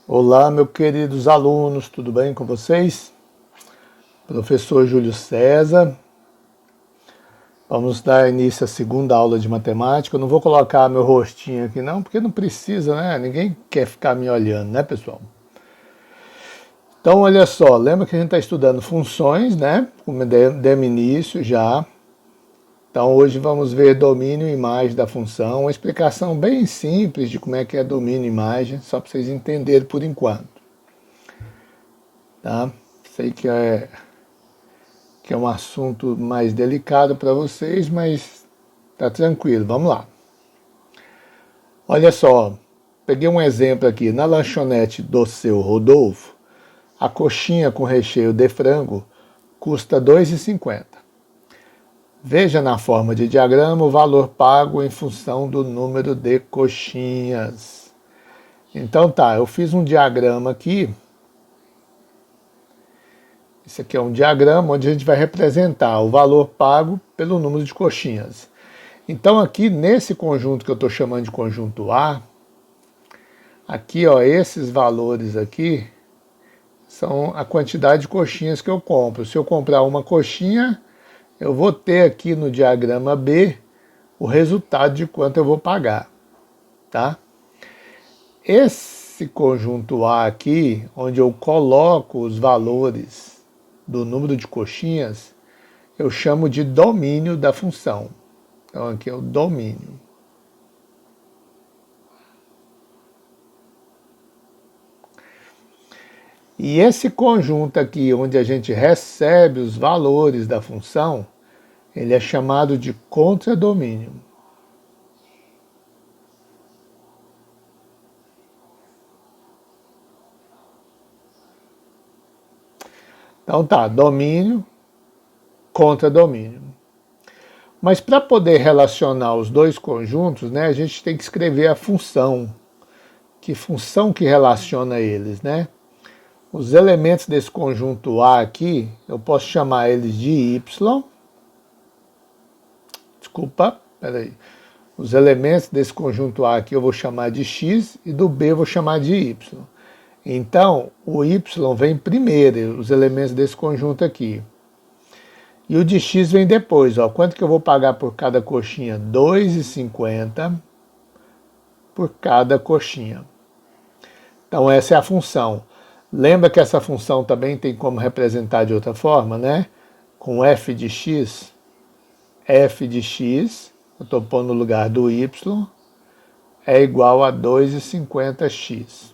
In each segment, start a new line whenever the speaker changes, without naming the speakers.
Olá, meus queridos alunos, tudo bem com vocês? Professor Júlio César. Vamos dar início à segunda aula de matemática. Eu não vou colocar meu rostinho aqui não, porque não precisa, né? Ninguém quer ficar me olhando, né, pessoal? Então, olha só, lembra que a gente está estudando funções, né? Como demos início já. Então, hoje vamos ver domínio e imagem da função. Uma explicação bem simples de como é que é domínio e imagem, só para vocês entenderem por enquanto. Tá? Sei que é um assunto mais delicado para vocês, mas tá tranquilo, vamos lá. Olha só, peguei um exemplo aqui. Na lanchonete do seu Rodolfo, a coxinha com recheio de frango custa R$ 2,50. Veja na forma de diagrama o valor pago em função do número de coxinhas. Então tá, eu fiz um diagrama aqui. Esse aqui é um diagrama onde a gente vai representar o valor pago pelo número de coxinhas. Então aqui nesse conjunto que eu estou chamando de conjunto A, aqui ó, esses valores aqui são a quantidade de coxinhas que eu compro. Se eu comprar uma coxinha, eu vou ter aqui no diagrama B o resultado de quanto eu vou pagar, tá? Esse conjunto A aqui, onde eu coloco os valores do número de coxinhas, eu chamo de domínio da função. Então aqui é o domínio. E esse conjunto aqui, onde a gente recebe os valores da função, ele é chamado de contradomínio. Então tá, domínio, contradomínio. Mas para poder relacionar os dois conjuntos, né, a gente tem que escrever a função. Que função que relaciona eles, né? Os elementos desse conjunto A aqui, eu posso chamar eles de Y. Desculpa, peraí. Os elementos desse conjunto A aqui eu vou chamar de X e do B eu vou chamar de Y. Então, o Y vem primeiro, os elementos desse conjunto aqui. E o de X vem depois. Ó. Quanto que eu vou pagar por cada coxinha? R$ 2,50 por cada coxinha. Então, essa é a função. Lembra que essa função também tem como representar de outra forma, né? Com f de x, eu estou pondo no lugar do y, é igual a 2,50x.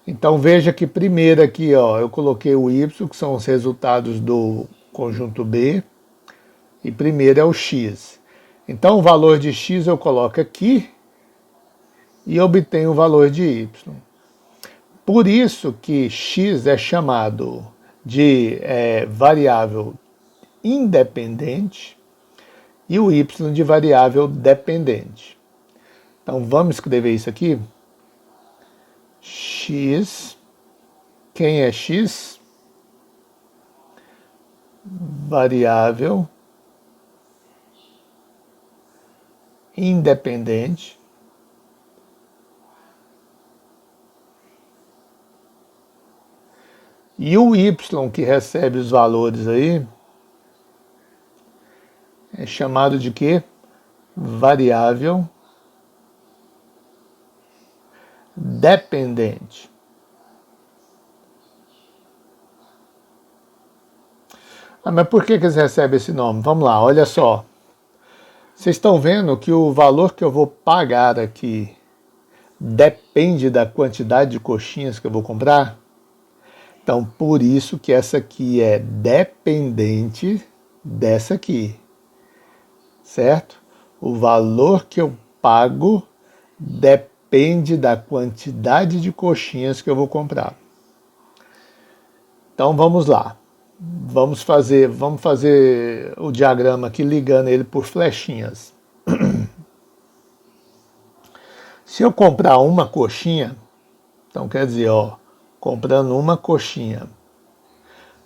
Então veja que primeiro aqui, ó, eu coloquei o y, que são os resultados do conjunto B, e primeiro é o x. Então o valor de x eu coloco aqui e obtenho o valor de y. Por isso que x é chamado de variável independente e o y de variável dependente. Então vamos escrever isso aqui. X, quem é x? Variável independente. E o y que recebe os valores aí é chamado de quê? Variável dependente. Mas por que eles recebem esse nome? Vamos lá, olha só. Vocês estão vendo que o valor que eu vou pagar aqui depende da quantidade de coxinhas que eu vou comprar? Então, por isso que essa aqui é dependente dessa aqui, certo? O valor que eu pago depende da quantidade de coxinhas que eu vou comprar. Então, vamos lá. Vamos fazer o diagrama aqui ligando ele por flechinhas. Se eu comprar uma coxinha, então quer dizer, ó, comprando uma coxinha.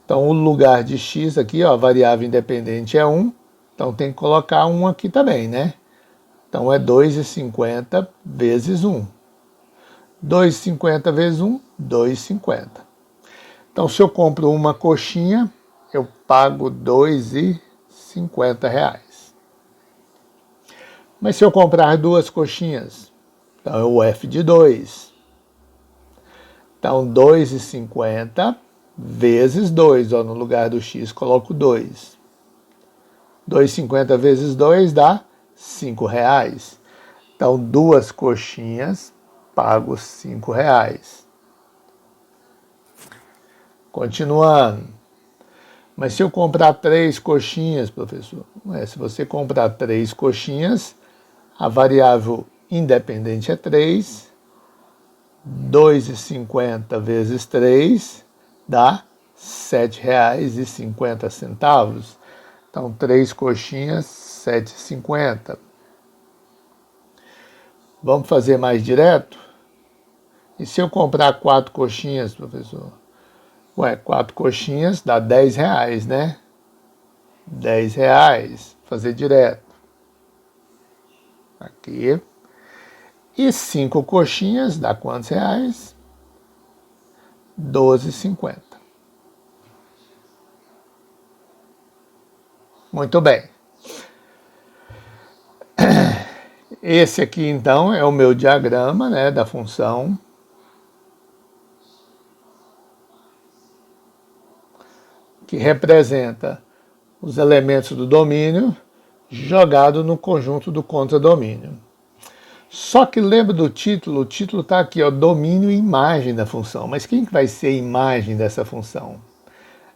Então, o lugar de x aqui, ó, variável independente é 1. Então, tem que colocar 1 aqui também, né? Então, é 2,50 vezes 1. 2,50 vezes 1, 2,50. Então, se eu compro uma coxinha, eu pago R$ 2,50. Mas se eu comprar duas coxinhas, então é o F de 2. Então, 2,50 vezes 2. Ó, no lugar do X, coloco 2. 2,50 vezes 2 dá R$ 5. Então, duas coxinhas, pago R$ 5. Continuando. Mas se eu comprar 3 coxinhas, professor, se você comprar 3 coxinhas, a variável independente é 3, 2,50 vezes 3 dá R$ 7,50. Então, 3 coxinhas, R$ 7,50. Vamos fazer mais direto? E se eu comprar 4 coxinhas, professor? 4 coxinhas dá R$ 10, né? R$ 10. Fazer direto. Aqui. E 5 coxinhas dá quantos reais? R$ 12,50. Muito bem. Esse aqui, então, é o meu diagrama, né, da função. Que representa os elementos do domínio jogado no conjunto do contradomínio. Só que lembra do título? O título está aqui, ó, domínio e imagem da função. Mas quem que vai ser a imagem dessa função?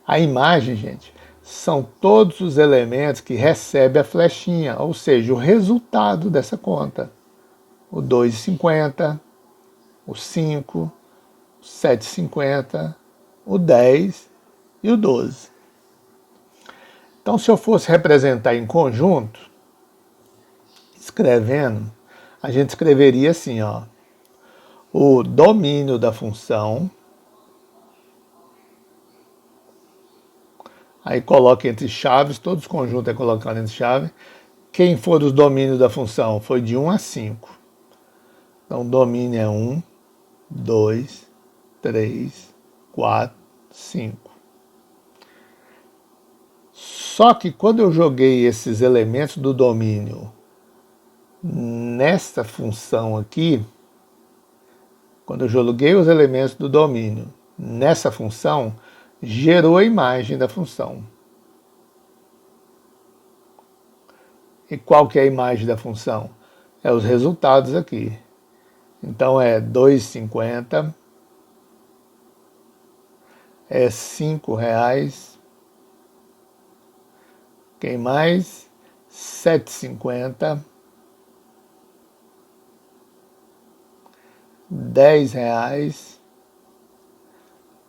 A imagem, gente, são todos os elementos que recebem a flechinha, ou seja, o resultado dessa conta. O 2,50, o 5, o 7,50, o 10 e o 12. Então, se eu fosse representar em conjunto, escrevendo, a gente escreveria assim, ó, o domínio da função, aí coloca entre chaves, todos os conjuntos é colocado entre chaves. Quem for os domínios da função foi de 1 a 5. Então, o domínio é 1, 2, 3, 4, 5. Só que quando eu joguei esses elementos do domínio nesta função aqui, quando eu joguei os elementos do domínio nessa função, gerou a imagem da função. E qual que é a imagem da função? É os resultados aqui. Então é 2,50, é R$ 5. Quem mais? 7,50. R$ 10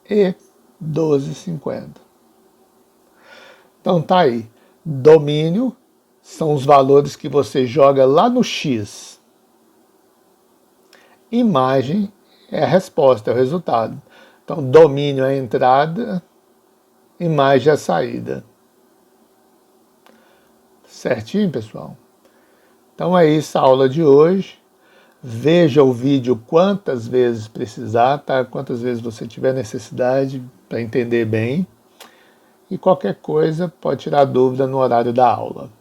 e 12,50. Então tá aí. Domínio são os valores que você joga lá no X. Imagem é a resposta, é o resultado. Então, domínio é a entrada, imagem é a saída. Certinho, pessoal? Então é isso a aula de hoje. Veja o vídeo quantas vezes precisar, tá? Quantas vezes você tiver necessidade para entender bem. E qualquer coisa pode tirar dúvida no horário da aula.